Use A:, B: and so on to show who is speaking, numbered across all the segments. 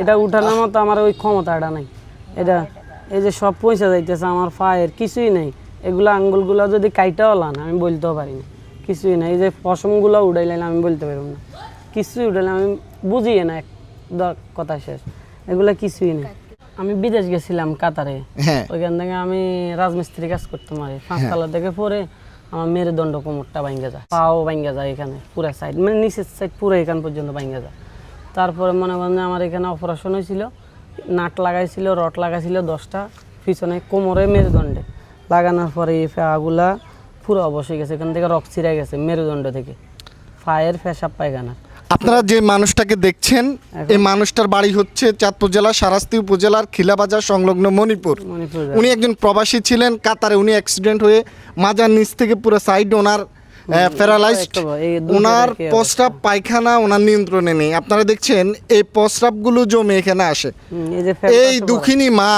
A: এটা উঠানোর মতো আমার ওই ক্ষমতাটা নাই। এটা এই যে সব পয়সা যাইতেছে আমার পায়ের, কিছুই নেই। এগুলো আঙ্গুলগুলো যদি কাইটাও লান আমি বলতেও পারি না, কিছুই না। এই যে পশমগুলো উড়াইলেন আমি বলতে পারব না, কিছুই উঠাইলে আমি বুঝিয়ে না, কথা শেষ। এগুলো কিছুই নেই। আমি বিদেশ গেছিলাম কাতারে, ওইখান থেকে আমি রাজমিস্ত্রি কাজ করতাম। আর 5 তলা থেকে পরে আমার মেরুদণ্ড কোমরটা ভাঙ্গা যায়, পাও ভাঙ্গা যায়, এখানে পুরো সাইড মানে নিচের সাইড পুরো এখান পর্যন্ত ভাঙ্গা যায়। তারপরে মনে করেন আমার এখানে অপারেশন হয়েছিল, নাট লাগাইছিল, রড লাগাইছিল 10টা পিছনে কোমরে মেরুদণ্ডে লাগানোর পরে এই পাগুলা পুরো অবশ্যই গেছে, এখান থেকে রক্ত ছিঁড়ে গেছে মেরুদণ্ড থেকে, পায়ের পেশাব পায়খানা।
B: আপনারা যে মানুষটাকে দেখছেন এই মানুষটার বাড়ি হচ্ছে চাঁদপুর জেলার শারাস্তি উপজেলার খিলাবাজার সংলগ্ন মণিপুর। উনি একজন প্রবাসী ছিলেন কাতারে। উনি অ্যাক্সিডেন্ট হয়ে মাজার নিচ থেকে পুরো সাইড ওনার প্যারালাইজড। ওনার প্রস্রাব পায়খানা ওনার নিয়ন্ত্রণে নেই। আপনারা দেখছেন এই প্রস্রাবগুলো জমে এখানে আসে। এই দুঃখিনী মা,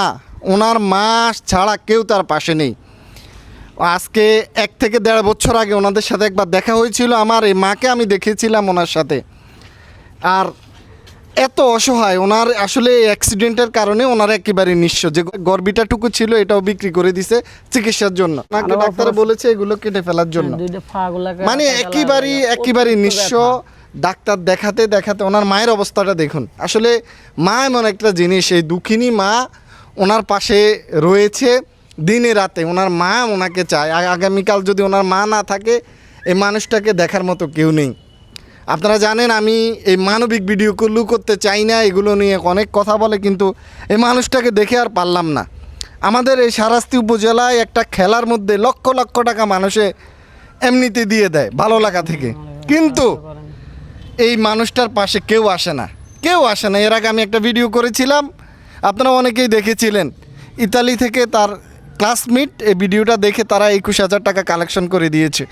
B: ওনার মা ছাড়া কেউ তার পাশে নেই। আজকে 1 থেকে 1.5 বছর আগে ওনাদের সাথে একবার দেখা হয়েছিল। আমার এই মাকে আমি দেখেছিলাম ওনার সাথে। আর এত অসহায় ওনার, আসলে অ্যাক্সিডেন্টের কারণে ওনার একেবারে নিঃস্ব। যে গর্বিটাটুকু ছিল এটাও বিক্রি করে দিছে চিকিৎসার জন্য। নাকি ডাক্তার বলেছে এগুলো কেটে ফেলার জন্য। মানে একেবারে নিঃস্ব। ডাক্তার দেখাতে দেখাতে ওনার মায়ের অবস্থাটা দেখুন। আসলে মা এমন একটা জিনিস, এই দুঃখিনী মা ওনার পাশে রয়েছে দিনে রাতে। ওনার মা ওনাকে চায়। আগামীকাল যদি ওনার মা না থাকে এই মানুষটাকে দেখার মতো কেউ নেই। আপনারা জানেন আমি এই মানবিক ভিডিওগুলো করতে চাই না, এগুলো নিয়ে অনেক কথা বলে, কিন্তু এই মানুষটাকে দেখে আর পারলাম না। আমাদের এই শারাস্তি উপজেলায় একটা খেলার মধ্যে লক্ষ লক্ষ টাকা মানুষে এমনিতে দিয়ে দেয় ভালো লাগা থেকে, কিন্তু এই মানুষটার পাশে কেউ আসে না, কেউ আসে না। এর আগে আমি একটা ভিডিও করেছিলাম, আপনারা অনেকেই দেখেছিলেন। ইতালি থেকে তার ক্লাসমেট এই ভিডিওটা দেখে তারা 21,000 টাকা কালেকশন করে দিয়েছে,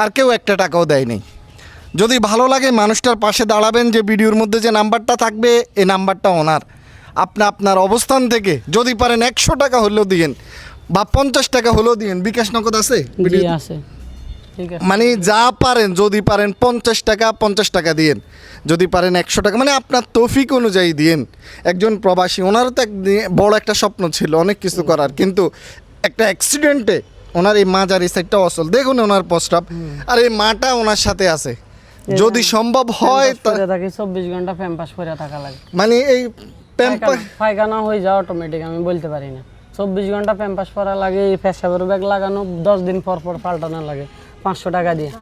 B: আর কেউ একটা টাকাও দেয়নি। যদি ভালো লাগে মানুষটার পাশে দাঁড়াবেন। যে ভিডিওর মধ্যে যে নাম্বারটা থাকবে এই নাম্বারটা ওনার। আপনার অবস্থান থেকে যদি পারেন 100 টাকা হলেও দিয়েন বা 50 টাকা হলেও দিয়েন। বিকাশ নগদ আছে? মানে যা পারেন, যদি পারেন 50 টাকা দিয়েন, যদি পারেন 100 টাকা, মানে আপনার তৌফিক অনুযায়ী দিয়েন। একজন প্রবাসী, ওনারও তো বড় একটা স্বপ্ন ছিল অনেক কিছু করার, কিন্তু একটা অ্যাক্সিডেন্টে ওনার এই মাজার এই সাইডটা অচল। দেখুন ওনার প্রস্রাব, আর এই মাটা ওনার সাথে আছে। যদি সম্ভব হয়
A: 24 ঘন্টা প্যাম্পাস পরে থাকা লাগে।
B: মানে এই
A: পায়খানা হয়ে যায় অটোমেটিক, আমি বলতে পারি না। 24 ঘন্টা প্যাম্পাস পরা লাগে। এই পেশাবের ব্যাগ লাগানো 10 দিন পর পর পাল্টানো লাগে 500 টাকা দিয়ে।